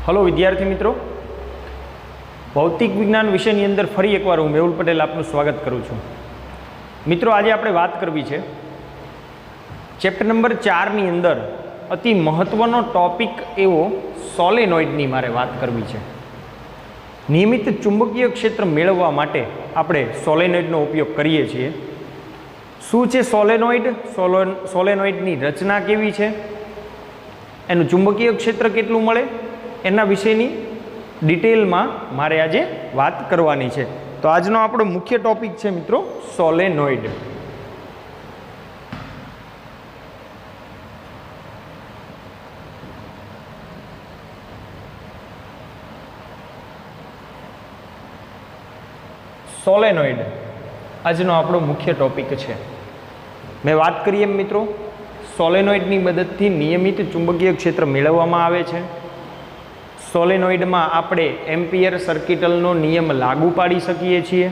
Hello विद्यार्थी मित्रों, भौतिक विज्ञान विषयनी अंदर फरी एकवार हूँ मेहुल पटेल आपનું स्वागत करूँ છું। मित्रों, आज આપણે વાત કરવી છે ચેપ્ટર નંબર 4 ની અંદર અતિ મહત્વનો ટોપિક એવો સોલેનોઇડની મારે વાત કરવી છે। નિયમિત ચુંબકીય ક્ષેત્ર મેળવવા માટે આપણે સોલેનોઇડનો ઉપયોગ કરીએ છીએ। શું છે સોલેનોઇડ? સોલેનોઇડની રચના કેવી છે, એનું ચુંબકીય ક્ષેત્ર કેટલું મળે, એના વિશેની ડિટેલમાં મારે આજે વાત કરવાની છે। તો આજનો આપણો મુખ્ય ટોપિક છે મિત્રો સોલેનોઇડ। સોલેનોઇડ આજનો આપણો મુખ્ય ટોપિક છે। મેં વાત કરી એમ મિત્રો, સોલેનોઇડની મદદથી નિયમિત ચુંબકીય ક્ષેત્ર મેળવવામાં આવે છે। સોલેનોઇડમાં આપણે એમ્પિયર સર્કિટલનો નિયમ લાગુ પાડી શકીએ છીએ।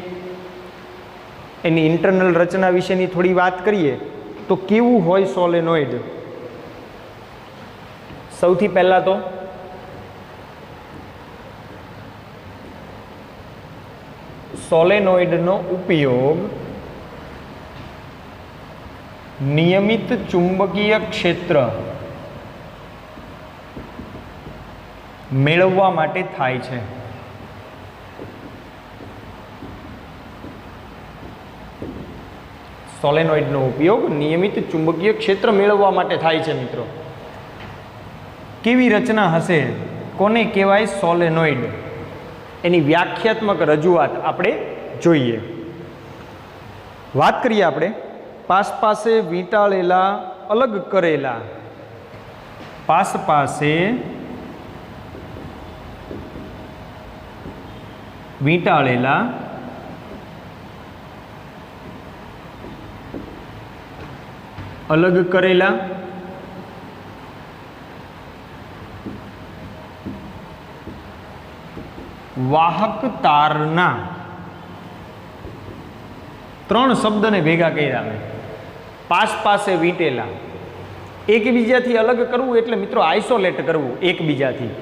એની ઇન્ટરનલ રચના વિશેની થોડી વાત કરીએ તો કેવું હોય સોલેનોઇડ? સૌથી પહેલાં તો સોલેનોઇડનો ઉપયોગ નિયમિત ચુંબકીય ક્ષેત્ર મેળવવા માટે થાય છે। સોલેનોઇડનો ઉપયોગ નિયમિત ચુંબકીય ક્ષેત્ર મેળવવા માટે થાય છે। મિત્રો, કેવી રચના હશે, કોને કહેવાય સોલેનોઇડ, એની વ્યાખ્યાત્મક રજૂઆત આપણે જોઈએ। વાત કરીએ આપણે પાસે વીંટાળેલા અલગ કરેલા, પાસે વીંટાળેલા અલગ કરેલા વાહક તારના, ત્રણ શબ્દને ભેગા કર્યા મેં। પાસે વીંટેલા, એકબીજાથી અલગ કરવું એટલે મિત્રો આઇસોલેટ કરવું, એકબીજાથી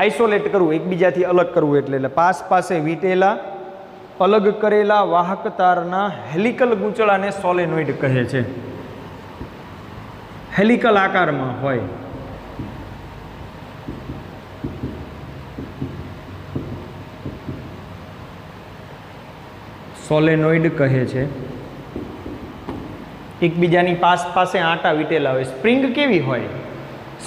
આઇસોલેટ કરવું, એકબીજાથી અલગ કરવું એટલે પાસે વીંટેલા અલગ કરેલા વાહક તારના હેલિકલ ગૂંચળાને સોલેનોઇડ કહે છે। હેલિકલ આકારમાં હોય। સોલેનોઇડ કહે છે। એકબીજાની પાસે આંટા વીંટેલા હોય। સ્પ્રિંગ કેવી હોય?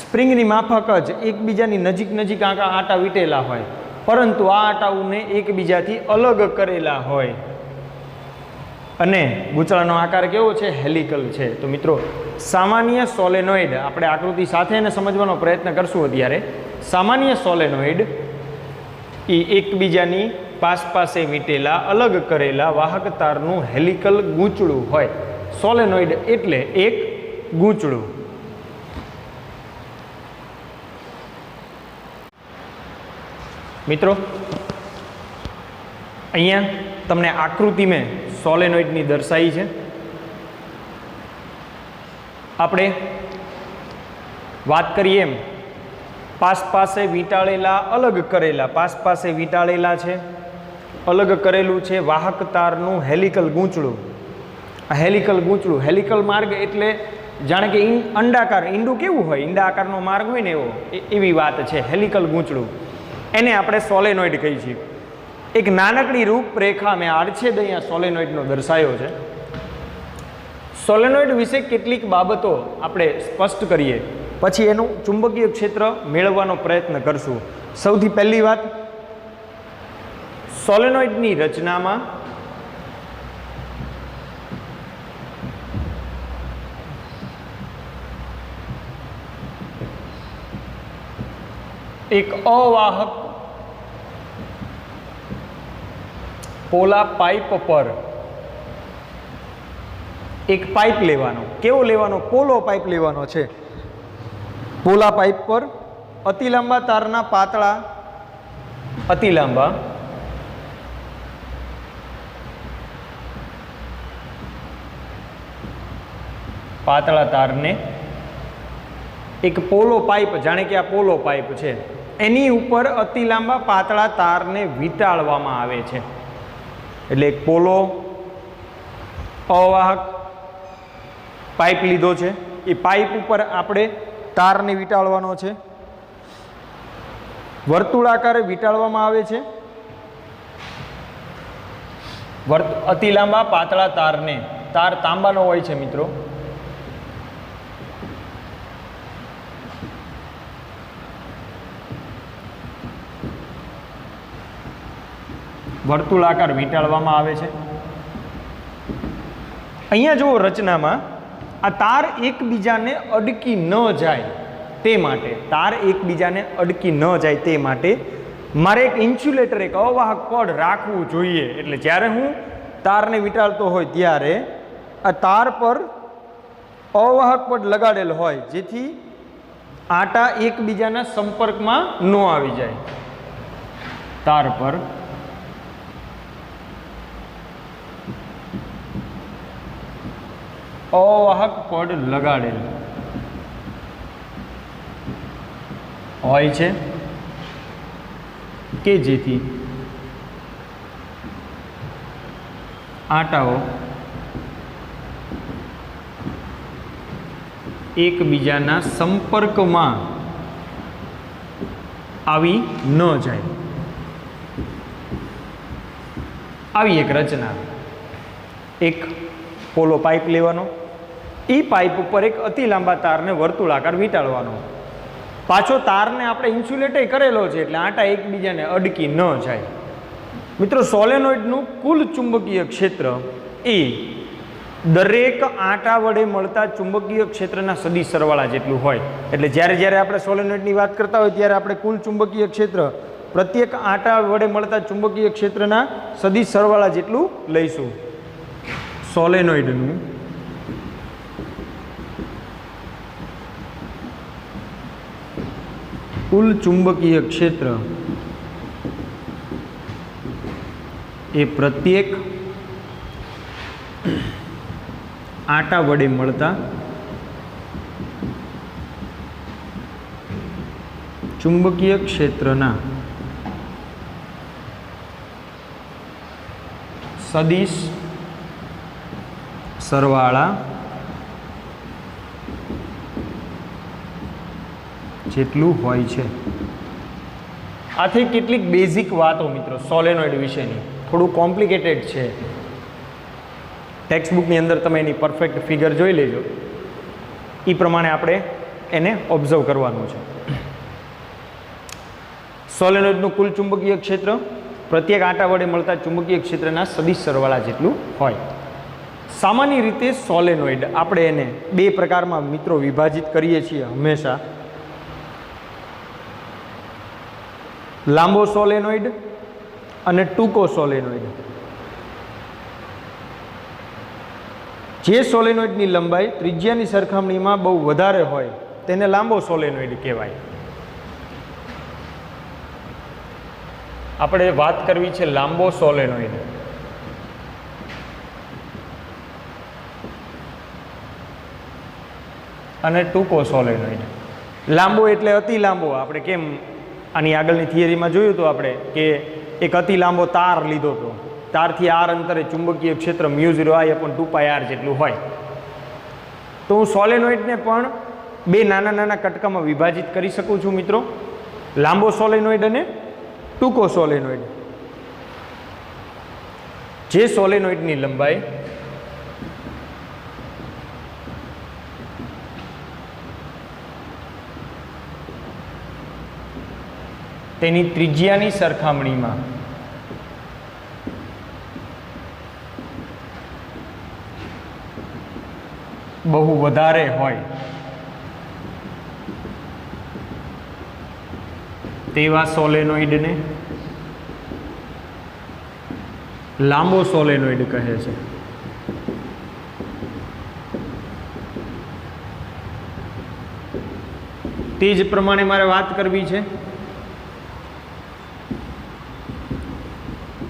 સ્પ્રિંગની માફક જ એકબીજાની નજીક આંટા વીંટેલા હોય, પરંતુ આ આંટાઓને એકબીજાથી અલગ કરેલા હોય અને ગૂંચળાનો આકાર કેવો છે? હેલિકલ છે। તો મિત્રો, સામાન્ય સોલેનોઇડ આપણે આકૃતિ સાથે એને સમજવાનો પ્રયત્ન કરશું અત્યારે। સામાન્ય સોલેનોઇડ એ એકબીજાની પાસે વીંટેલા અલગ કરેલા વાહક તારનું હેલિકલ ગૂંચળું હોય। સોલેનોઇડ એટલે એક ગૂંચળું। મિત્રો, અહીંયા તમને આકૃતિ મેં સોલેનોઇડની દર્શાવી છે। આપણે વાત કરીએ એમ પાસે વીંટાળેલા અલગ કરેલા, પાસે વીંટાળેલા છે, અલગ કરેલું છે વાહક તારનું હેલિકલ ગૂંચળું। આ હેલિકલ ગૂંચળું, હેલિકલ માર્ગ એટલે જાણે કે અંડાકાર, ઈંડું કેવું હોય, ઈંડા આકારનો માર્ગ હોય ને એવો, એવી વાત છે હેલિકલ ગૂંચળું। એને આપણે સોલેનોઇડ કહીએ છીએ। એક નાનકડી રૂપરેખા મેં આડછેદ અહીંયા સોલેનોઇડનો દર્શાવ્યો છે। સોલેનોઇડ વિશે કેટલીક બાબતો આપણે સ્પષ્ટ કરીએ, પછી એનું ચુંબકીય ક્ષેત્ર મેળવવાનો પ્રયત્ન કરશું। સૌથી પહેલી વાત, સોલેનોઇડની રચનામાં એક અવાહક પોલા પાઇપ પર એક પાઇપ લેવાનો। કેવો લેવાનો? પોલો પાઇપ લેવાનો છે। પોલા પાઇપ પર અતિ લાંબા તારના પાતળા તારને એક પોલો પાઇપ, જાણે કે આ પોલો પાઇપ છે, એની ઉપર અતિ લાંબા પાતળા તારને વીંટાળવામાં આવે છે. એટલે એક પોલો અવાહક પાઇપ લીધો છે, એ પાઇપ ઉપર આપણે તારને વીંટાળવાનો છે. વર્તુળાકારે વીંટાળવામાં આવે છે. અતિ લાંબા પાતળા તારને, તાર તાંબાનો હોય છે મિત્રો, વર્તુળાકાર વીંટાળવામાં આવે છે. અહીંયા જુઓ રચનામાં, આ તાર એકબીજાને અડકી ન જાય તે માટે, તાર એકબીજાને અડકી ન જાય તે માટે મારે એક ઇન્સ્યુલેટર, એક અવાહક પડ રાખવું જોઈએ. એટલે જ્યારે હું તારને વીંટાળતો હોય ત્યારે આ તાર પર અવાહક પડ લગાડેલ હોય, જેથી આટા એકબીજાના સંપર્કમાં ન આવી જાય. તાર પર અવાહક પડ લગાડેલ હોય છે કે જેથી આટાઓ એકબીજાના સંપર્કમાં આવી ન જાય. આવી એક રચના. એક પોલો પાઇપ લેવાનો, એ પાઇપ ઉપર એક અતિ લાંબા તારને વર્તુળાકાર વીંટાળવાનો. પાછો તારને આપણે ઇન્સ્યુલેટ કરેલો છે, એટલે આટા એકબીજાને અડકી ન જાય. મિત્રો, સોલેનોઇડનું કુલ ચુંબકીય ક્ષેત્ર એ દરેક આટા વડે મળતા ચુંબકીય ક્ષેત્રના સદિશ સરવાળા જેટલું હોય. એટલે જ્યારે આપણે સોલેનોઇડની વાત કરતા હોય ત્યારે આપણે કુલ ચુંબકીય ક્ષેત્ર પ્રત્યેક આટા વડે મળતા ચુંબકીય ક્ષેત્રના સદિશ સરવાળા જેટલું લઈશું. સોલેનોઇડનું કુલ ચુંબકીય ક્ષેત્ર એ પ્રત્યેક આટા વડે મળતા ચુંબકીય ક્ષેત્રના સદિશ સરવાળા જેટલું હોય છે. આથી કેટલીક બેઝિક વાતો મિત્રો સોલેનોઇડ વિશેની, થોડું કોમ્પ્લિકેટેડ છે. ટેક્સ્ટબુકની અંદર તમે એની પરફેક્ટ ફિગર જોઈ લેજો, એ પ્રમાણે આપણે એને ઓબ્ઝર્વ કરવાનું છે. સોલેનોઇડનું કુલ ચુંબકીય ક્ષેત્ર પ્રત્યેક આટા વડે મળતા ચુંબકીય ક્ષેત્રના સદિશ સરવાળા જેટલું હોય. સામાન્ય રીતે સોલેનોઇડ આપણે એને બે પ્રકારમાં મિત્રો વિભાજિત કરીએ છીએ હંમેશા. લાંબો સોલેનોઇડ અને ટૂંકો સોલેનોઇડ. જે સોલેનોઇડની લંબાઈ ત્રિજ્યાની સરખામણીમાં બહુ વધારે હોય તેને લાંબો સોલેનોઇડ કહેવાય. આપણે વાત કરવી છે લાંબો સોલેનોઇડ. અને ટૂંકો સોલેનોઇડ. લાંબો એટલે અતિ લાંબો. આપણે કેમ આની આગળની થિયરીમાં જોયું હતું આપણે કે એક અતિ લાંબો તાર લીધો હતો, તારથી આર અંતરે ચુંબકીય ક્ષેત્ર μ0I/2πr જેટલું હોય. તો હું સોલેનોઇડને પણ બે નાના નાના કટકામાં વિભાજિત કરી શકું છું મિત્રો, લાંબો સોલેનોઇડ અને ટૂંકો સોલેનોઇડ. જે સોલેનોઇડની લંબાઈ તેની ત્રિજ્યાની સરખામણીમાં બહુ વધારે હોય તેવા સોલેનોઇડને લાંબો સોલેનોઇડ કહે છે. તે જ પ્રમાણે મારે વાત કરવી છે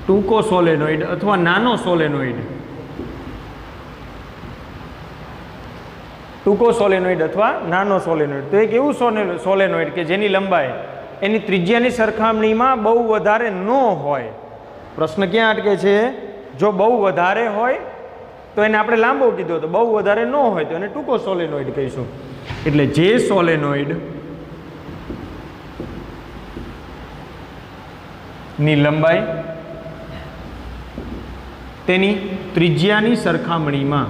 ટૂંકો સોલેનોઇડ અથવા નાનો સોલેનોઇડ. ટૂંકો સોલેનોઇડ અથવા નાનો સોલેનોઇડ. તો એક એવું સોલેનોઇડ કે જેની લંબાઈ એની ત્રિજ્યાની સરખામણીમાં બહુ વધારે ન હોય. પ્રશ્ન ક્યાં અટકે છે? જો બહુ વધારે હોય તો એને આપણે લાંબો કીધો, તો બહુ વધારે ન હોય તો એને ટૂંકો સોલેનોઇડ કહીશું. એટલે જે સોલેનોઇડ ની લંબાઈ તેની ત્રિજ્યાની સરખામણીમાં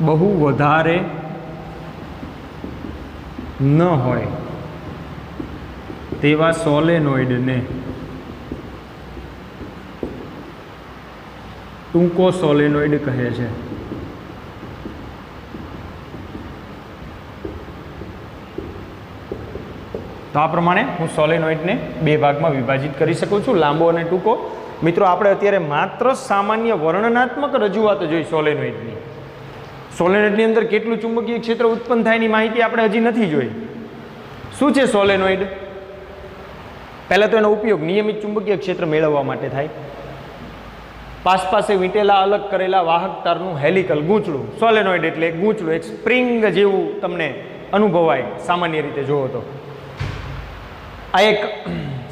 બહુ વધારે ન હોય તેવા સોલેનોઇડને ટૂંકો સોલેનોઇડ કહે છે. તો આ પ્રમાણે હું સોલેનોઇડને બે ભાગમાં વિભાજિત કરી શકું છું, લાંબો અને ટૂંકો. મિત્રો, આપણે અત્યારે માત્ર સામાન્ય વર્ણનાત્મક રજૂઆત જોઈ સોલેનોઇડની. સોલેનોઇડની અંદર કેટલું ચુંબકીય ક્ષેત્ર ઉત્પન્ન થાય એની માહિતી આપણે હજી નથી જોઈ. શું છે સોલેનોઇડ? પહેલાં તો એનો ઉપયોગ નિયમિત ચુંબકીય ક્ષેત્ર મેળવવા માટે થાય. પાસે વીંટેલા અલગ કરેલા વાહક તારનું હેલિકલ ગૂંચળું. સોલેનોઇડ એટલે એક ગૂંચળું, એક સ્પ્રિંગ જેવું તમને અનુભવાય સામાન્ય રીતે જોવો તો. આ એક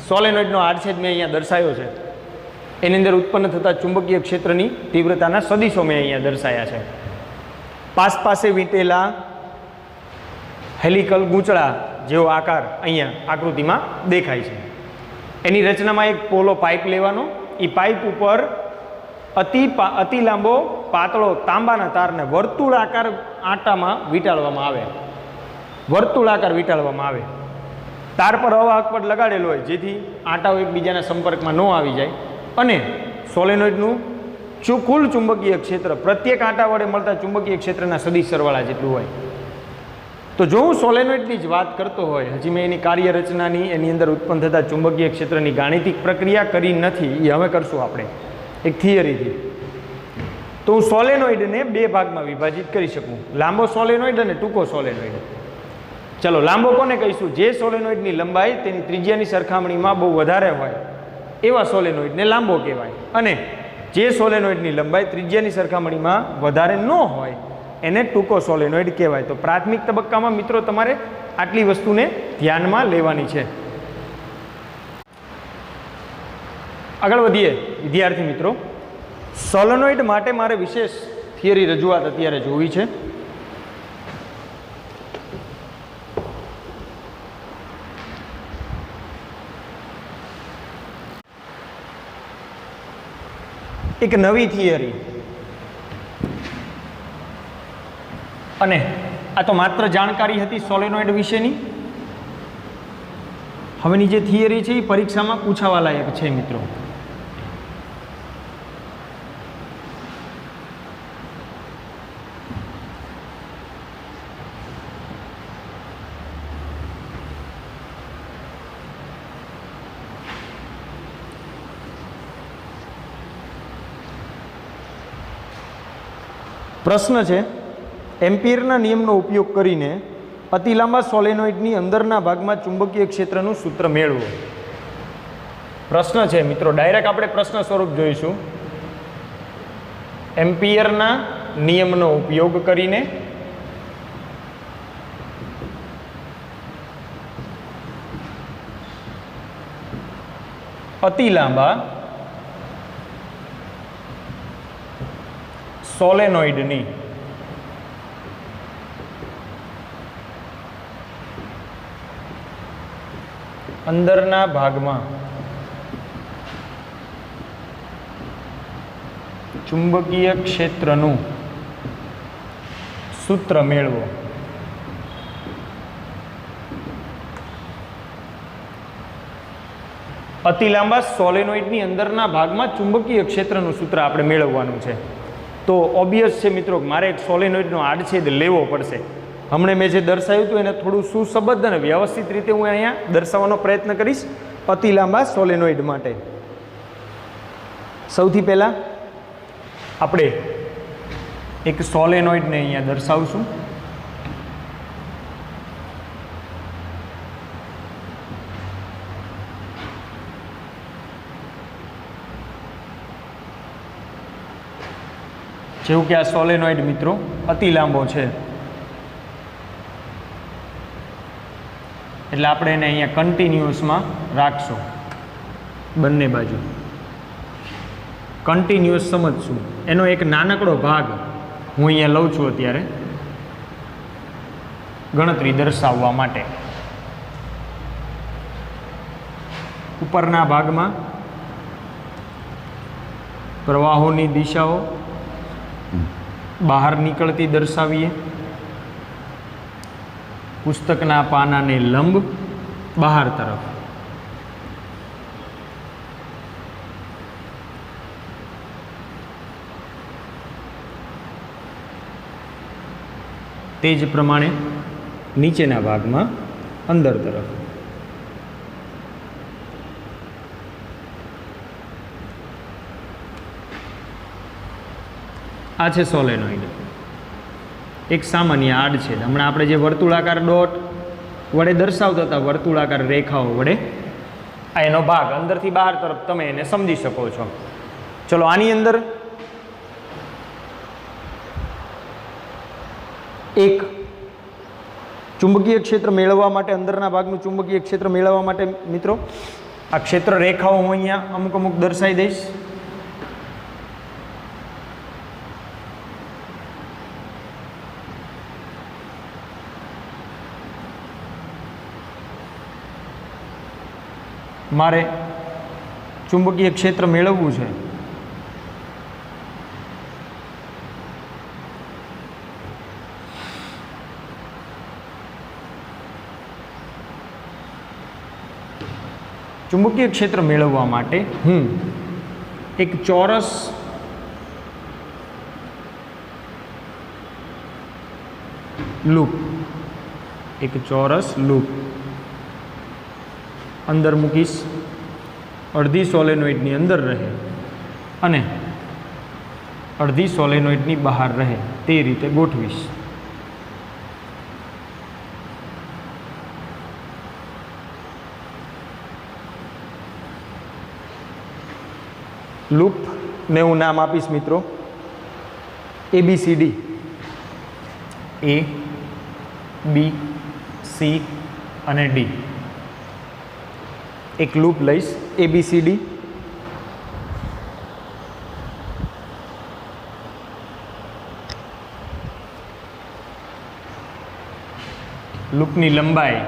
સોલેનોઇડનો આડછેદ મેં અહીંયા દર્શાવ્યો છે. એની અંદર ઉત્પન્ન થતા ચુંબકીય ક્ષેત્રની તીવ્રતાના સદીશો મેં અહીંયા દર્શાવ્યા છે. પાસે વીંટેલા હેલિકલ ગૂંચળા જેવો આકાર અહીંયા આકૃતિમાં દેખાય છે. એની રચનામાં એક પોલો પાઇપ લેવાનો, એ પાઇપ ઉપર અતિ લાંબો પાતળો તાંબાના તારને વર્તુળાકાર આટામાં વીંટાળવામાં આવે. વર્તુળાકાર વીંટાળવામાં આવે. તાર પર અવાહક પટ લગાડેલો હોય જેથી આટાઓ એકબીજાના સંપર્કમાં ન આવી જાય. અને સોલેનોઇડનું કુલ ચુંબકીય ક્ષેત્ર પ્રત્યેક આંટા વડે મળતા ચુંબકીય ક્ષેત્રના સદિશ સરવાળા જેટલું હોય. તો જો હું સોલેનોઇડની જ વાત કરતો હોય, હજી મેં એની કાર્યરચનાની, એની અંદર ઉત્પન્ન થતા ચુંબકીય ક્ષેત્રની ગાણિતિક પ્રક્રિયા કરી નથી, એ હવે કરશું આપણે એક થિયરીથી. તો હું સોલેનોઇડને બે ભાગમાં વિભાજિત કરી શકું, લાંબો સોલેનોઇડ અને ટૂંકો સોલેનોઇડ. ચલો, લાંબો કોને કહીશું? જે સોલેનોઇડની લંબાઈ તેની ત્રિજ્યાની સરખામણીમાં બહુ વધારે હોય એવા સોલેનોઇડને લાંબો કહેવાય. અને જે સોલેનોઇડની લંબાઈ ત્રિજ્યાની સરખામણીમાં વધારે ન હોય એને ટૂંકો સોલેનોઇડ કહેવાય. તો પ્રાથમિક તબક્કામાં મિત્રો તમારે આટલી વસ્તુને ધ્યાનમાં લેવાની છે. આગળ વધીએ વિદ્યાર્થી મિત્રો. સોલેનોઇડ માટે મારે વિશેષ થિયરી રજૂઆત અત્યારે જોવી છે. એક નવી થિયરી, અને આ તો માત્ર જાણકારી હતી સોલેનોઇડ વિશેની. હવેની જે થિયરી છે એ પરીક્ષામાં પૂછાવા લાયક છે મિત્રો. પ્રશ્ન છે, એમ્પિયરના નિયમનો ઉપયોગ કરીને અતિ લાંબા સોલેનોઇડની અંદરના ભાગમાં ચુંબકીય ક્ષેત્રનું સૂત્ર મેળવો. પ્રશ્ન છે મિત્રો, ડાયરેક્ટ આપણે પ્રશ્ન સ્વરૂપ જોઈશું. એમ્પિયરના નિયમનો ઉપયોગ કરીને અતિ લાંબા સોલેનોઇડની અંદરના ભાગમાં ચુંબકીય ક્ષેત્રનું સૂત્ર મેળવો. અતિ લાંબા સોલેનોઇડની અંદરના ભાગમાં ચુંબકીય ક્ષેત્રનું સૂત્ર આપણે મેળવવાનું છે. તો ઓબ્વિયસ છે મિત્રો, મારે એક સોલેનોઇડનો આડછેદ લેવો પડશે. હમણાં મેં જે દર્શાવ્યું હતું એને થોડું સુસબદ્ધ અને વ્યવસ્થિત રીતે હું અહીંયા દર્શાવવાનો પ્રયત્ન કરીશ અતિ લાંબા સોલેનોઇડ માટે. સૌથી પહેલાં આપણે એક સોલેનોઇડને અહીંયા દર્શાવશું. જેવું કે આ સોલેનોઇડ મિત્રો અતિ લાંબો છે, એટલે આપણે એને અહીંયા કન્ટિન્યુઅસમાં રાખશું, બંને બાજુ કન્ટિન્યુઅસ સમજશું. એનો એક નાનકડો ભાગ હું અહીંયા લઉં છું અત્યારે ગણતરી દર્શાવવા માટે. ઉપરના ભાગમાં પ્રવાહોની દિશાઓ બહાર નીકળતી દર્શાવીએ. પુસ્તકના પાનાને લંબ બહાર તરફ. તે જ પ્રમાણે નીચેના ભાગમાં અંદર તરફ. આ છે સોલેનોઇડ, એક સામાન્ય આડછેદ. હમણાં આપણે જે વર્તુળાકાર ડોટ વડે દર્શાવતા હતા, વર્તુળાકાર રેખાઓ વડે, આ એનો ભાગ અંદરથી બહાર તરફ તમે એને સમજી શકો છો. ચલો, આની અંદર એક ચુંબકીય ક્ષેત્ર મેળવવા માટે, અંદરના ભાગનું ચુંબકીય ક્ષેત્ર મેળવવા માટે મિત્રો આ ક્ષેત્ર રેખાઓ હું અહીંયા અમુક અમુક દર્શાવી દઈશ. મારે ચુંબકીય ક્ષેત્ર મેળવવું છે ચુંબકીય ક્ષેત્ર મેળવવા માટે હું એક ચોરસ લૂપ અંદર મૂકીશ, અડધી સોલેનોઇડની અંદર રહે અને અડધી સોલેનોઇડની બહાર રહે તે રીતે ગોઠવીશ. લૂપને હું નામ આપીશ મિત્રો ABCD. A, B, C અને D. એક લૂપ લઈશ ABCD. લૂપની લંબાઈ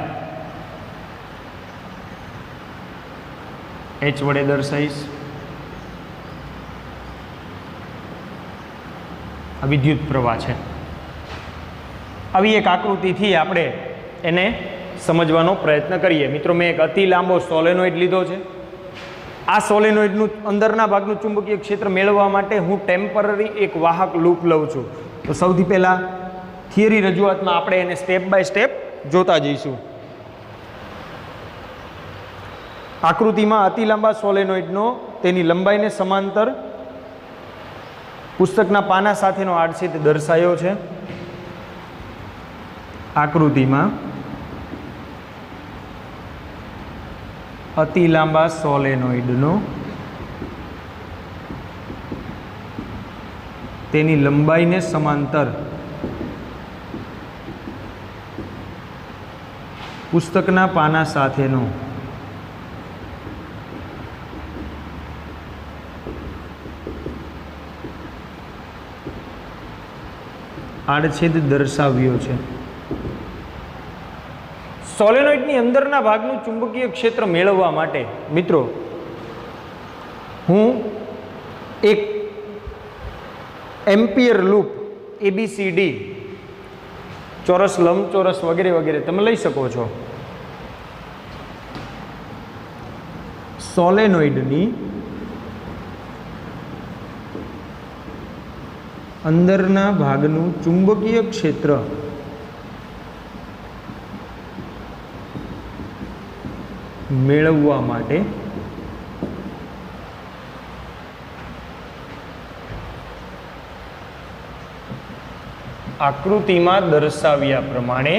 H વડે દર્શાવીશ. આ વિદ્યુત પ્રવાહ છે. આવી એક આકૃતિથી આપણે એને સમજવાનો પ્રયત્ન કરીએ. મિત્રો, મેં એક અતિ લાંબો સોલેનોઇડ લીધો છે. આ સોલેનોઇડનું અંદરના ભાગનું ચુંબકીય ક્ષેત્ર મેળવવા માટે હું ટેમ્પરરી એક વાહક લૂપ લઉં છું. તો સૌથી પહેલાં થિયરી રજૂઆતમાં આપણે એને સ્ટેપ બાય સ્ટેપ જોતા જઈશું. આકૃતિમાં અતિ લાંબા સોલેનોઇડનો તેની લંબાઈને સમાંતર પુસ્તકના પાના સાથેનો આડછેદ દર્શાયો છે. આકૃતિમાં અતિ લાંબા સોલેનોઇડનો તેની લંબાઈને સમાંતર પુસ્તકના પાના સાથેનો આડછેદ દર્શાવ્યો છે. સોલેનોઇડની અંદરના ભાગનું ચુંબકીય ક્ષેત્ર મેળવવા માટે મિત્રો હું એક એમ્પિયર લૂપ ABCD, ચોરસ, લંબચોરસ વગેરે વગેરે તમે લઈ શકો છો. સોલેનોઇડની અંદરના ભાગનું ચુંબકીય ક્ષેત્ર મેળવવા માટે આકૃતિમાં દર્શાવ્યા પ્રમાણે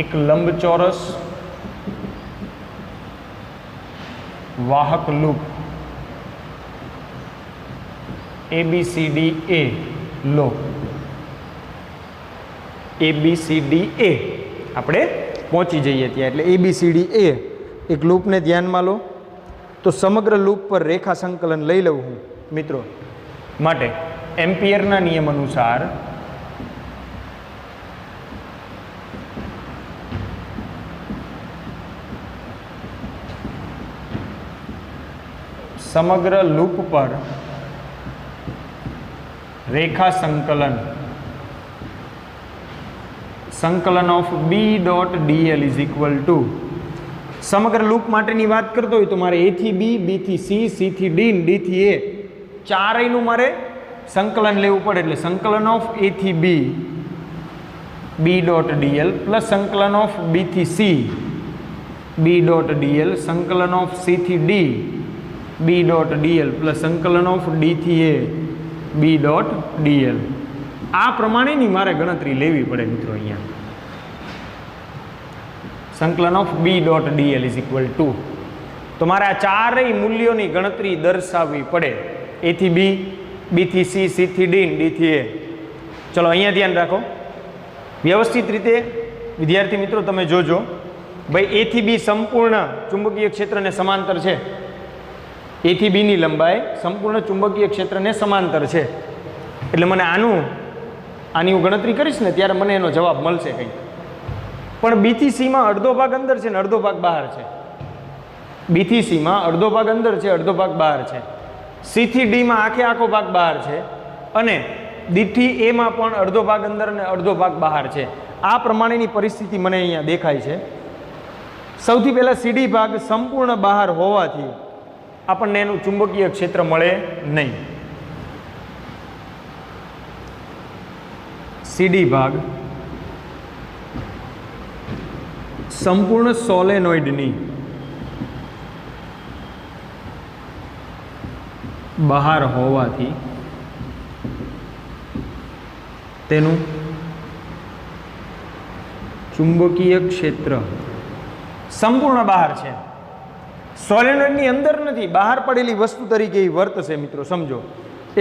એક લંબચોરસ વાહક લૂપ ABCD A લો, ABCD A આપણે પહોંચી જઈએ ત્યાં. એટલે ABCD A એક લૂપને ધ્યાનમાં લો. તો સમગ્ર લૂપ પર રેખા સંકલન લઈ લઉં હું મિત્રો. માટે એમ્પિયરના નિયમ અનુસાર સમગ્ર લૂપ પર રેખા સંકલન of B dot dl is equal two, સમગ્ર લૂપ માટેની વાત કરતો હોય તો મારે A થી B, B થી C, C થી D, D થી A ચારેયનું મારે સંકલન લેવું પડે. એટલે સંકલન ઓફ A થી B, B dot dl plus સંકલન ઓફ B થી C, B ડોટ dl, સંકલન ઓફ C થી D, B dot dl plus સંકલન ઓફ D થી A, B ડોટ dl. આ પ્રમાણેની મારે ગણતરી લેવી પડે મિત્રો. અહીંયા સંકલન of B dot dl is equal two, તો મારે આ ચારેય મૂલ્યોની ગણતરી દર્શાવવી પડે. A થી B, B થી C, C થી D, D થી A. ચલો અહીંયા ધ્યાન રાખો. વ્યવસ્થિત રીતે વિદ્યાર્થી મિત્રો તમે જોજો. ભાઈ A થી B સંપૂર્ણ ચુંબકીય ક્ષેત્રને સમાંતર છે. A થી B ની લંબાઈ સંપૂર્ણ ચુંબકીય ક્ષેત્રને સમાંતર છે. એટલે મને આની હું ગણતરી કરીશ ને ત્યારે મને એનો જવાબ મળશે કંઈક. પણ B થી C માં અડધો ભાગ અંદર છે ને અડધો ભાગ બહાર છે. B થી C માં અડધો ભાગ અંદર છે, અડધો ભાગ બહાર છે. C થી D માં આખો ભાગ બહાર છે અને D થી A માં પણ અડધો ભાગ અંદર અને અડધો ભાગ બહાર છે. આ પ્રમાણેની પરિસ્થિતિ મને અહીંયા દેખાય છે. સૌથી પહેલાં CD ભાગ સંપૂર્ણ બહાર હોવાથી આપણને એનું ચુંબકીય ક્ષેત્ર મળે નહીં. CD ભાગ સંપૂર્ણ સોલેનોઇડની બહાર હોવાથી તેનું ચુંબકીય ક્ષેત્ર સંપૂર્ણ બહાર છે. સોલેનોઇડની અંદર નથી, બહાર પડેલી વસ્તુ તરીકે એ વર્તશે મિત્રો, સમજો.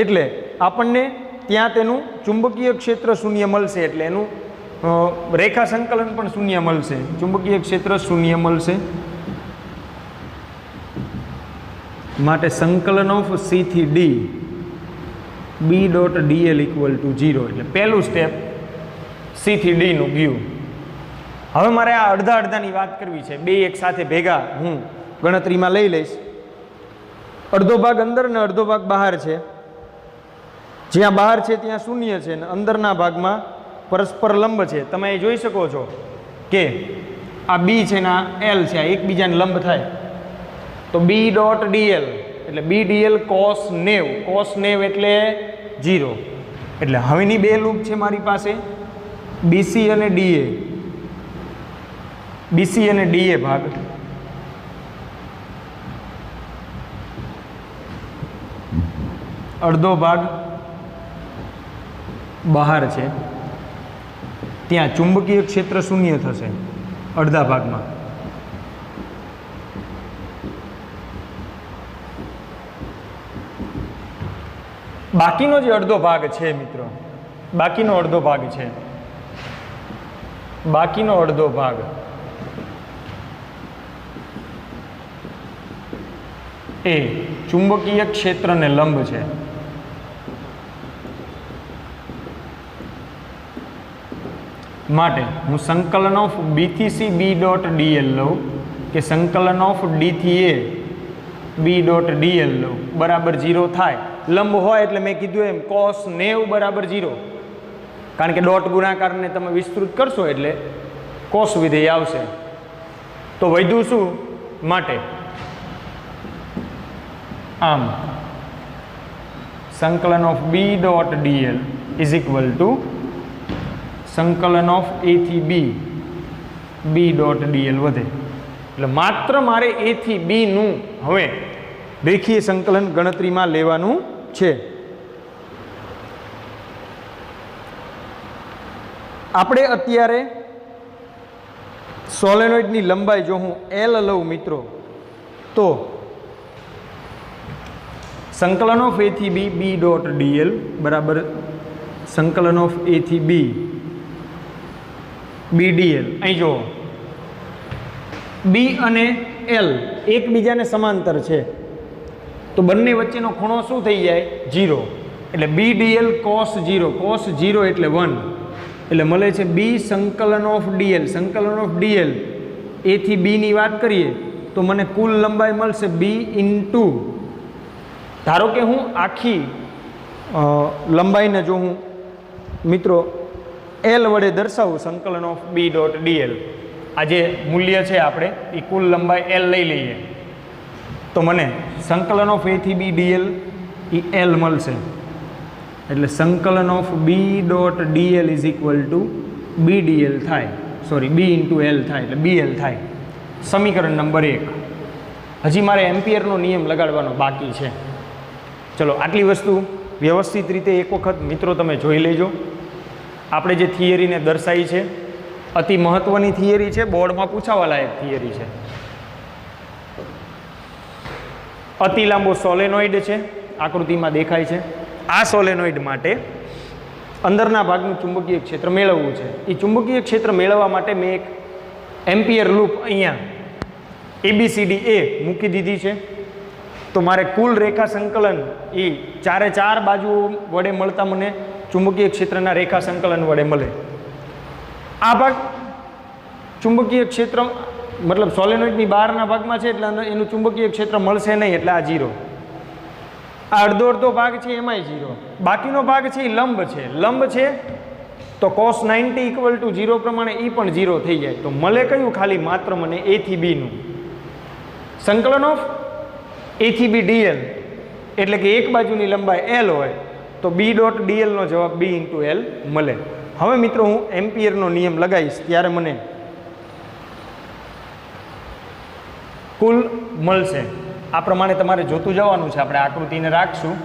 એટલે આપણને ત્યાં તેનું ચુંબકીય ક્ષેત્ર શૂન્ય મળશે. એટલે એનું રેખા સંકલન પણ શૂન્ય મળશે, ચુંબકીય ક્ષેત્ર શૂન્ય મળશે. માટે સંકલન ઓફ C થી D, B dot dl equal to 0. એટલે પહેલું સ્ટેપ C થી D નું ગયું. હવે મારે આ અડધા અડધાની વાત કરવી છે. બે એક સાથે ભેગા હું ગણતરીમાં લઈ લઈશ. અડધો ભાગ અંદર ને અડધો ભાગ બહાર છે. જ્યાં બહાર છે ત્યાં શૂન્ય છે ને અંદરના ભાગમાં પરસ્પર લંબ છે. તમે એ જોઈ શકો છો કે આ B છે ને આ L છે, આ એકબીજાને લંબ થાય તો B ડોટ dl એટલે B dl cos 90, cos 90 એટલે 0. એટલે હવેની બે લૂપ છે મારી પાસે, BC અને DA, BC અને DA ભાગ. અડધો ભાગ બહાર છે, ત્યાં ચુંબકીય ક્ષેત્ર શૂન્ય થશે અડધા ભાગમાં. બાકીનો જે અડધો ભાગ છે મિત્રો, બાકીનો અડધો ભાગ છે, બાકીનો અડધો ભાગ એ ચુંબકીય ક્ષેત્રને લંબ છે. માટે હું સંકલન ઓફ B થી C B ડોટ dl લઉં કે સંકલન ઓફ D થી A B ડોટ dl લઉં બરાબર 0 થાય. લંબ હોય એટલે મેં કીધું એમ cos 90 બરાબર 0, કારણ કે ડોટ ગુણાકારને તમે વિસ્તૃત કરશો એટલે કોસ વિધેય આવશે. તો વધ્યું શું? માટે આમ સંકલન of B dot dl is equal two સંકલન ઓફ A થી B B ડોટ dl વધે. એટલે માત્ર મારે A થી B નું હવે રેખીય સંકલન ગણતરીમાં લેવાનું છે. આપણે અત્યારે સોલેનોઇડની લંબાઈ જો હું L લઉં મિત્રો તો સંકલન ઓફ એ થી બી બી ડોટ ડીએલ બરાબર સંકલન ઓફ એ થી બી બી ડીએલ. અહીં જુઓ બી અને એલ એકબીજાને સમાંતર છે તો બંને વચ્ચેનો ખૂણો શું થઈ જાય? 0. એટલે બી ડીએલ કોસ 0, કોસ 0 એટલે 1, એટલે મળે છે બી સંકલન ઓફ ડીએલ. સંકલન ઓફ ડીએલ એ થી બીની વાત કરીએ તો મને કુલ લંબાઈ મળશે બી ઇન્ટુ, ધારો કે હું આખી લંબાઈને જો હું મિત્રો એલ વડે દર્શાવું સંકલન ઓફ બી ડોટ ડીએલ, આ જે મૂલ્ય છે આપણે એ કુલ લંબાઈ એલ લઈ લઈએ તો મને સંકલન ઓફ એ થી બી ડીએલ એ એલ મળશે. એટલે સંકલન of B dot dl is equal to B dl થાય, સોરી બી ઇન્ટુ એલ થાય, એટલે બી એલ થાય. સમીકરણ નંબર 1. હજી મારે એમ્પિયરનો નિયમ લગાડવાનો બાકી છે. ચલો આટલી વસ્તુ વ્યવસ્થિત રીતે એક વખત મિત્રો તમે જોઈ લેજો. આપણે જે થિયરીને દર્શાવી છે અતિ મહત્ત્વની થિયરી છે, બોર્ડમાં પૂછાવા લાયક થિયરી છે. અતિ લાંબો સોલેનોઇડ છે, આકૃતિમાં દેખાય છે. આ સોલેનોઇડ માટે અંદરના ભાગનું ચુંબકીય ક્ષેત્ર મેળવવું છે. એ ચુંબકીય ક્ષેત્ર મેળવવા માટે મેં એક એમ્પિયર લૂપ અહીંયા ABCD એ મૂકી દીધી છે. તો મારે કુલ રેખા સંકલન એ ચારે ચાર બાજુઓ વડે મળતા મને ચુંબકીય ક્ષેત્રના રેખા સંકલન વડે મળે. આ ભાગ ચુંબકીય ક્ષેત્ર મતલબ સોલેનોઇડની બહારના ભાગમાં છે એટલે એનું ચુંબકીય ક્ષેત્ર મળશે નહીં, એટલે આ 0. આ અડધો અડધો ભાગ છે એમાંય 0. બાકીનો ભાગ છે એ લંબ છે. લંબ છે તો cos 90 ઇક્વલ ટુ 0 પ્રમાણે એ પણ 0 થઈ જાય. તો મળે કયું? ખાલી માત્ર મને એ થી બીનું સંકલન ઓફ એ થી બી ડીએલ, એટલે કે એક બાજુની લંબાઈ એલ હોય તો બી ડોટ ડીએલનો જવાબ બી ઇન્ટુ એલ મળે. હવે મિત્રો હું એમ્પિયરનો નિયમ લગાવીશ ત્યારે મને કુલ મળશે. આ પ્રમાણે તમારે જોતું જવાનું છે. આપણે આકૃતિને રાખશું.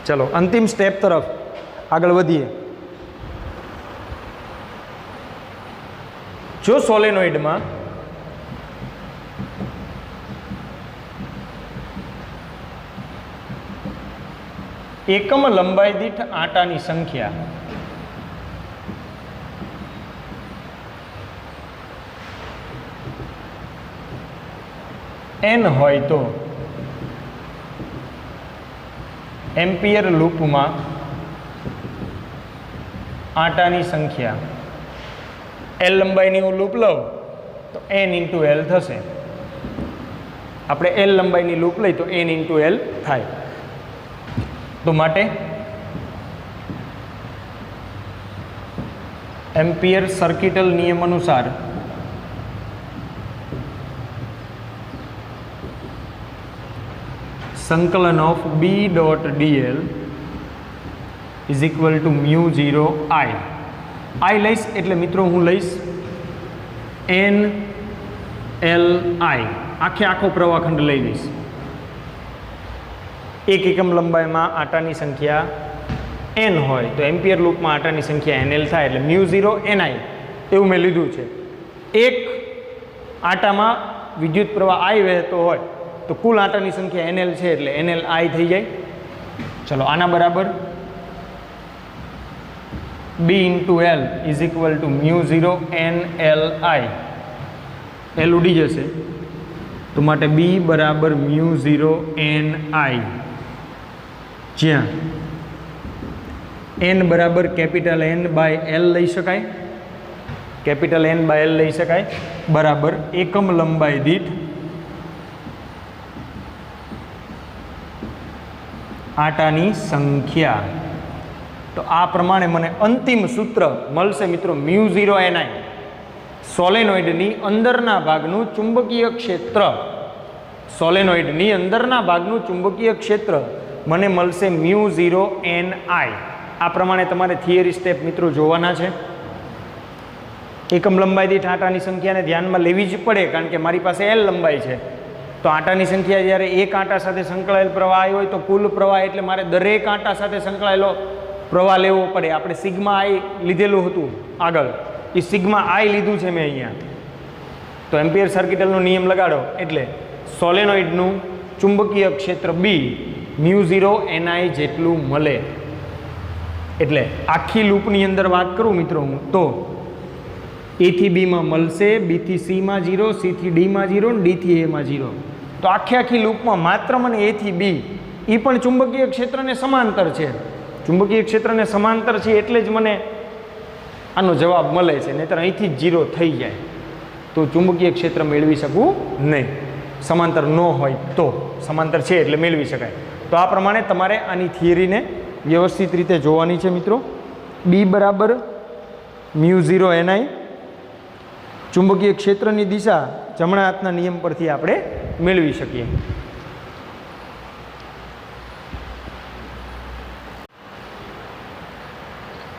ચલો અંતિમ સ્ટેપ તરફ આગળ વધીએ. જો સોલેનોઇડમાં એકમ લંબાઈ દીઠ આંટાની સંખ્યા n હોય તો એમ્પિયર લૂપમાં આંટાની સંખ્યા એલ લંબાઈની હું લૂપ લઉં તો n ઇન્ટુ એલ થશે. આપણે એલ લંબાઈની લૂપ લઈ તો n ઇન્ટુ એલ થાય. તો માટે એમ્પિયર સર્કિટલ નિયમ અનુસાર સંકલન of B dot dl is equal to mu 0 I. I લઈશ એટલે મિત્રો હું લઈશ એન એલ આઈ, આખો પ્રવાહખંડ લઈ લઈશ. એક એકમ લંબાઈમાં આંટાની સંખ્યા n હોય તો એમ્પિયર લૂપમાં આંટાની સંખ્યા nl થાય, એટલે મ્યુ 0 ni એવું મેં લીધું છે. એક આંટામાં વિદ્યુત પ્રવાહ I વહેતો હોય તો કુલ આંટાની સંખ્યા nl છે એટલે nl I થઈ જાય. ચલો આના બરાબર b into L is equal to mu 0 nl I. L ઉડી જશે તો માટે b બરાબર મ્યુ 0 ni, જ્યાં n બરાબર કેપિટલ N બાય L લઈ શકાય, કેપિટલ N બાય L લઈ શકાય, બરાબર એકમ લંબાઈ દીઠ આંટાની સંખ્યા. તો આ પ્રમાણે મને અંતિમ સૂત્ર મળશે મિત્રો મ્યુ 0 ni. સોલેનોઇડની અંદરના ભાગનું ચુંબકીય ક્ષેત્ર, સોલેનોઇડની અંદરના ભાગનું ચુંબકીય ક્ષેત્ર મને મળશે મ્યુ 0 ni. આ પ્રમાણે તમારે થિયરી સ્ટેપ મિત્રો જોવાના છે. એકમ લંબાઈ દીઠ આંટાની સંખ્યાને ધ્યાનમાં લેવી જ પડે, કારણ કે મારી પાસે L લંબાઈ છે. તો આંટાની સંખ્યા જ્યારે એક આંટા સાથે સંકળાયેલ પ્રવાહ હોય તો કુલ પ્રવાહ એટલે મારે દરેક આંટા સાથે સંકળાયેલો પ્રવાહ લેવો પડે. આપણે સિગ્મા આઈ લીધેલું હતું આગળ, એ સિગ્મા આઈ લીધું છે મેં અહીંયા. તો એમ્પિયર સર્કિટલનો નિયમ લગાડો એટલે સોલેનોઇડનું ચુંબકીય ક્ષેત્ર બી μ0 ni જેટલું મળે. એટલે આખી લૂપની અંદર વાત કરું મિત્રો હું તો એ થી બીમાં મળશે, બી થી સીમાં 0, સી થી ડીમાં 0 ને ડી થી એમાં 0. તો આખી લૂપમાં માત્ર મને એ થી બી એ પણ ચુંબકીય ક્ષેત્રને સમાંતર છે. ચુંબકીય ક્ષેત્રને સમાંતર છે એટલે જ મને આનો જવાબ મળે છે, નહીંતર અહીંથી જ 0 થઈ જાય તો ચુંબકીય ક્ષેત્ર મેળવી શકું નહીં. સમાંતર ન હોય તો, સમાંતર છે એટલે મેળવી શકાય. તો આ પ્રમાણે તમારે આની થિયરીને વ્યવસ્થિત રીતે જોવાની છે મિત્રો. બી બરાબર μ0 ni, ચુંબકીય ક્ષેત્રની દિશા જમણા હાથના નિયમ પરથી આપણે મેળવી શકીએ.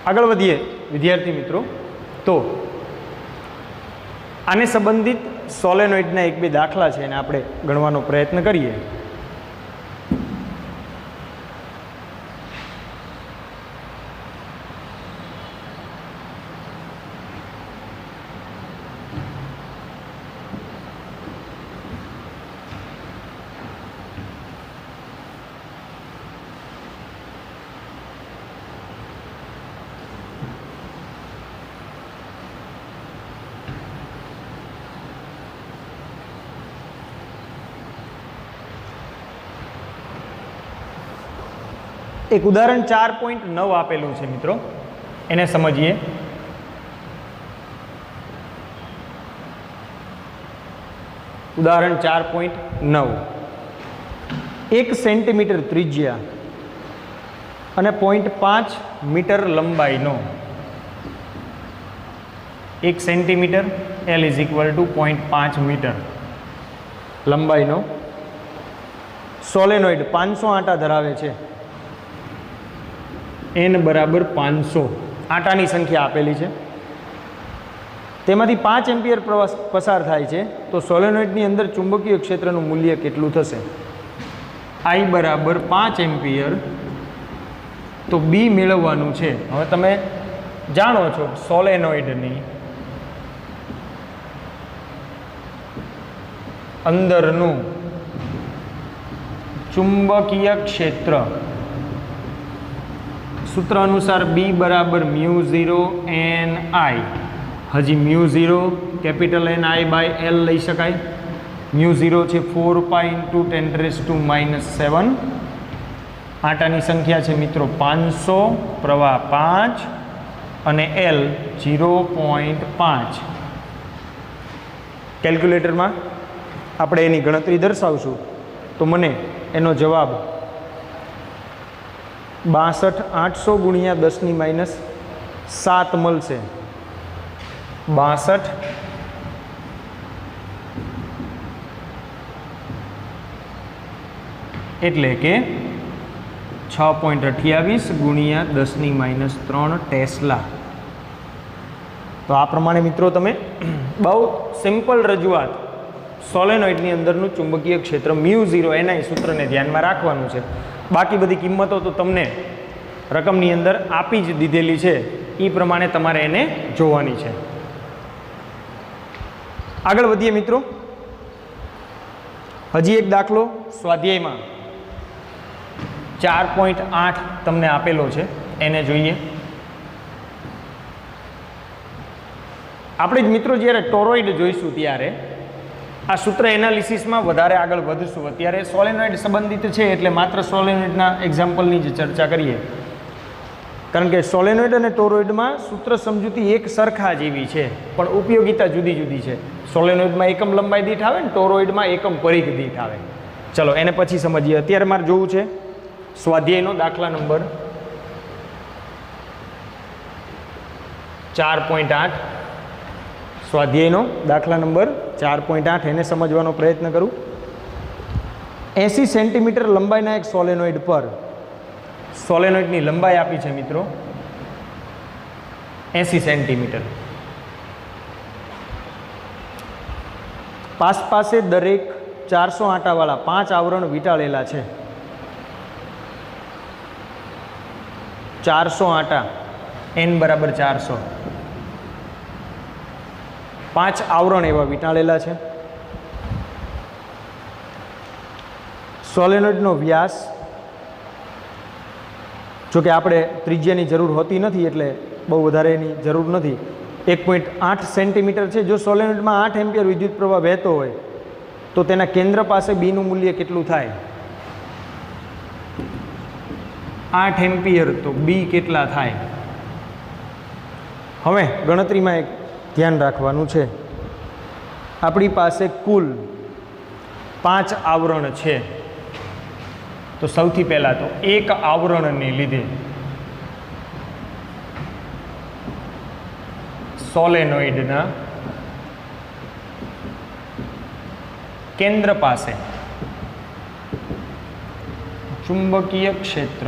આગળ વધીએ વિદ્યાર્થી મિત્રો. તો આને સંબંધિત સોલેનોઇડના એક બે દાખલા છે એને આપણે ગણવાનો પ્રયત્ન કરીએ. એક ઉદાહરણ 4.9 આપેલું છે મિત્રો, એને સમજીએ. ઉદાહરણ 4.9, 1 સેન્ટીમીટર ત્રિજ્યા અને 0.5 મીટર લંબાઈનો 1 સેન્ટીમીટર L = 0.5 મીટર લંબાઈનો સોલેનોઇડ 500 આંટા ધરાવે છે. n બરાબર 500 આંટાની સંખ્યા આપેલી છે. તેમાંથી 5 એમ્પિયર પ્રવાહ પસાર થાય છે તો સોલેનોઇડની અંદર ચુંબકીય ક્ષેત્રનું મૂલ્ય કેટલું થશે? I બરાબર 5 એમ્પિયર, તો બી મેળવવાનું છે. હવે તમે જાણો છો સોલેનોઇડની અંદરનું ચુંબકીય ક્ષેત્ર સૂત્ર અનુસાર બી બરાબર μ0 ni. હજી μ0 કેપિટલ Ni/L લઈ શકાય. μ0 છે 4 પાઈ × 10⁻⁻⁷. આંટાની સંખ્યા છે મિત્રો 500, પ્રવાહ 5 અને L 0.5. કેલ્ક્યુલેટરમાં આપણે એની ગણતરી દર્શાવશું તો મને એનો જવાબ 62,800 × 10⁻⁷ મળશે. 62 એટલે કે 6.28 × 10⁻³ ટેસ્લા. તો આ પ્રમાણે મિત્રો તમે બહુ સિમ્પલ રજૂઆત સોલેનોઇડની અંદરનું ચુંબકીય ક્ષેત્ર μ0 ni સૂત્રને ધ્યાનમાં રાખવાનું છે. બાકી બધી કિંમતો તો તમને રકમની અંદર આપી જ દીધેલી છે, એ પ્રમાણે તમારે એને જોવાની છે. આગળ વધીએ મિત્રો. હજી એક દાખલો સ્વાધ્યાયમાં 4.8 તમને આપેલો છે, એને જોઈએ. આપણે જ મિત્રો જ્યારે ટોરોઇડ જોઈશું ત્યારે આ સૂત્ર એનાલિસિસમાં વધારે આગળ વધશું. અત્યારે સોલેનોઇડ સંબંધિત છે એટલે માત્ર સોલેનોઇડના એક્ઝામ્પલની જ ચર્ચા કરીએ, કારણ કે સોલેનોઇડ અને ટોરોઇડમાં સૂત્ર સમજૂતી એક સરખા જેવી છે પણ ઉપયોગિતા જુદી જુદી છે. સોલેનોઇડમાં એકમ લંબાઈ દીઠ આવે ને ટોરોઇડમાં એકમ પરિઘ દીઠ આવે. ચલો એને પછી સમજીએ. અત્યારે મારે જોવું છે સ્વાધ્યાયનો દાખલા નંબર 4.8. સ્વાધ્યાયનો દાખલા નંબર 4.8 એને સમજવાનો પ્રયત્ન કરું. 80 સેન્ટીમીટર લંબાઈના એક સોલેનોઇડ પર, સોલેનોઇડની લંબાઈ આપી છે મિત્રો 80 સેન્ટીમીટર. પાસે દરેક 400 આંટાવાળા 5 આવરણ વીંટાળેલા છે. 400 આટા, n બરાબર 400, 5 આવરણ એવા વીંટાળેલા છે. સોલેનોઇડનો વ્યાસ, જો કે આપણે ત્રિજ્યાની જરૂર હોતી નથી એટલે બહુ વધારે એની જરૂર નથી, 1.8 સેન્ટીમીટર છે. જો સોલેનોઇડમાં 8 એમ્પિયર વિદ્યુત પ્રવાહ વહેતો હોય તો તેના કેન્દ્ર પાસે બીનું મૂલ્ય કેટલું થાય? 8 એમ્પિયર, તો બી કેટલા થાય? હવે ગણતરીમાં એક ધ્યાન રાખવાનું છે. આપણી પાસે કુલ 5 આવરણ છે, તો સૌથી પહેલાં તો એક આવરણને લીધે સોલેનોઇડના કેન્દ્ર પાસે ચુંબકીય ક્ષેત્ર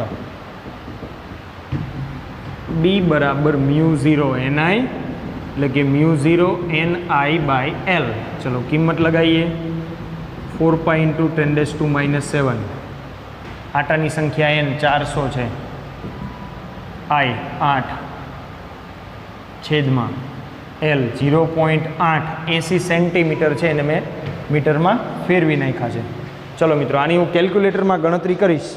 B બરાબર μ0 ni, એટલે કે μ0 ni/L. ચલો કિંમત લગાવીએ. 4 પાઈ × 10⁻⁷. આટાની સંખ્યા n 400 છે. I 8 છેદમાં L 0.8 80 સેન્ટીમીટર છે, અને મેં મીટરમાં ફેરવી નાખ્યા છે. ચલો મિત્રો, આની હું કેલ્ક્યુલેટરમાં ગણતરી કરીશ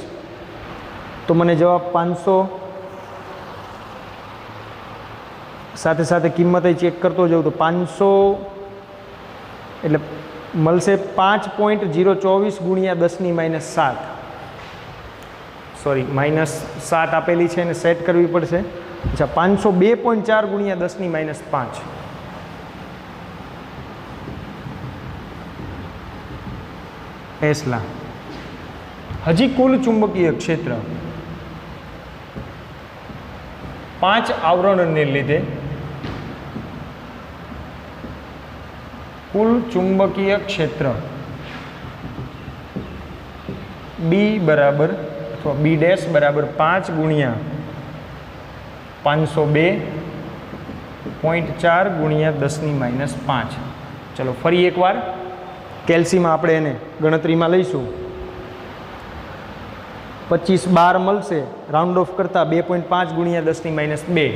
તો મને જવાબ 500, સાથે સાથે કિંમત ચેક કરતો જાઉં તો 500 એટલે મળશે 5.024 × 10⁻⁷. સોરી, -7 આપેલી છે અને સેટ કરવી પડશે. અચ્છા, 502.4 × 10⁻5 ટેસ્લા. હજી કુલ ચુંબકીય ક્ષેત્ર 5 આવરણને લીધે કુલ ચુંબકીય ક્ષેત્ર બી બરાબર અથવા બી ડેશ બરાબર 5 × 502.4 × 10⁻5. ચલો ફરી એકવાર કેલ્સીમાં આપણે એને ગણતરીમાં લઈશું. 25 બાર મળશે, રાઉન્ડ ઓફ કરતાં 2.5 × 10⁻2.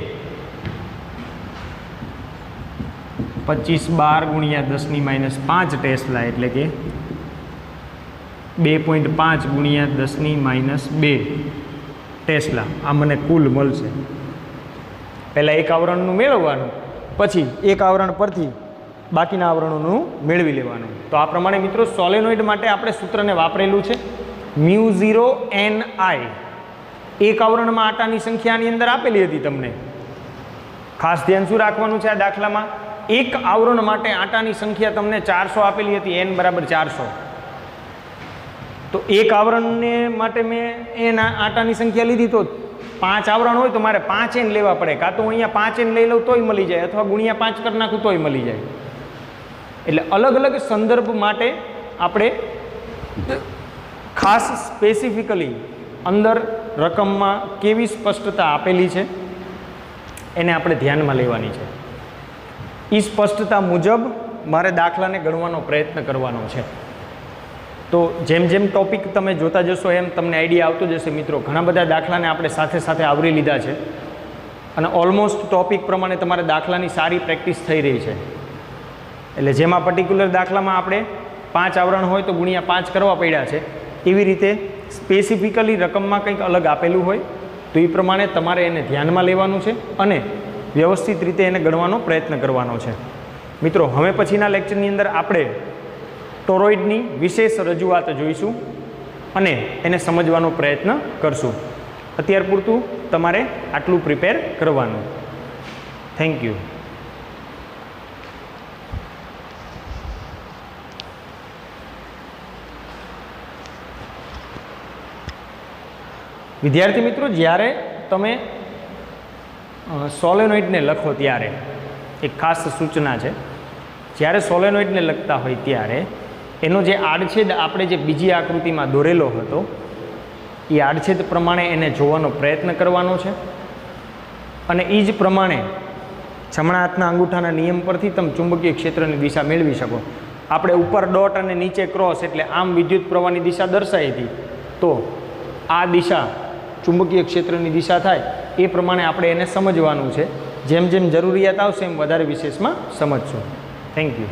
25 બાર × 10⁻5 ટેસ્લા, એટલે કે 2.5 × 10⁻2 ટેસ્લા. આ મને કુલ મળશે. પહેલાં એક આવરણનું મેળવવાનું, પછી એક આવરણ પરથી બાકીના આવરણોનું મેળવી લેવાનું. તો આ પ્રમાણે મિત્રો સોલેનોઇડ માટે આપણે સૂત્રને વાપરેલું છે μ0 ni. એક આવરણમાં આટાની સંખ્યાની અંદર આપેલી હતી તમને. ખાસ ધ્યાન શું રાખવાનું છે આ દાખલામાં? એક આવરણ માટે આટાની સંખ્યા તમને 400 આપેલી હતી, n બરાબર 400. તો એક આવરણને માટે મેં એના આટાની સંખ્યા લીધી, તો 5 આવરણ હોય તો મારે 5 n લેવા પડે. કાં તો હું અહીંયા 5 n લઈ લઉં તોય મળી જાય, અથવા ગુણ્યા 5 કરી નાખું તોય મળી જાય. એટલે અલગ અલગ સંદર્ભ માટે આપણે ખાસ સ્પેસિફિકલી અંદર રકમમાં કેવી સ્પષ્ટતા આપેલી છે એને આપણે ધ્યાનમાં લેવાની છે. એ સ્પષ્ટતા મુજબ મારે દાખલાને ગણવાનો પ્રયત્ન કરવાનો છે. તો જેમ જેમ ટોપિક તમે જોતા જશો એમ તમને આઈડિયા આવતો જશે મિત્રો. ઘણા બધા દાખલાને આપણે સાથે સાથે આવરી લીધા છે અને ઓલમોસ્ટ ટોપિક પ્રમાણે તમારે દાખલાની સારી પ્રેક્ટિસ થઈ રહી છે. એટલે જેમાં પર્ટિક્યુલર દાખલામાં આપણે 5 આવરણ હોય તો ગુણ્યા 5 કરવા પડ્યા છે, એવી રીતે સ્પેસિફિકલી રકમમાં કંઈક અલગ આપેલું હોય તો એ પ્રમાણે તમારે એને ધ્યાનમાં લેવાનું છે અને વ્યવસ્થિત રીતે એને ગણવાનો પ્રયત્ન કરવાનો છે. મિત્રો, હવે પછીના લેક્ચરની અંદર આપણે ટોરોઇડની વિશેષ રજૂઆત જોઈશું અને એને સમજવાનો પ્રયત્ન કરશું. અત્યાર પૂરતું તમારે આટલું પ્રિપેર કરવાનું. Thank you. વિદ્યાર્થી મિત્રો, જ્યારે તમે સોલેનોઇડને લખો ત્યારે એક ખાસ સૂચના છે. જ્યારે સોલેનોઇડને લખતા હોય ત્યારે એનો જે આડછેદ આપણે જે બીજી આકૃતિમાં દોરેલો હતો એ આડછેદ પ્રમાણે એને જોવાનો પ્રયત્ન કરવાનો છે અને એ જ પ્રમાણે જમણા હાથના અંગૂઠાના નિયમ પરથી તમે ચુંબકીય ક્ષેત્રની દિશા મેળવી શકો. આપણે ઉપર ડોટ અને નીચે ક્રોસ એટલે આમ વિદ્યુત પ્રવાહની દિશા દર્શાવી હતી, તો આ દિશા ચુંબકીય ક્ષેત્રની દિશા થાય એ પ્રમાણે આપણે એને સમજવાનું છે. જેમ જેમ જરૂરિયાત આવશે એમ વધારે વિશેષમાં સમજશું. Thank you.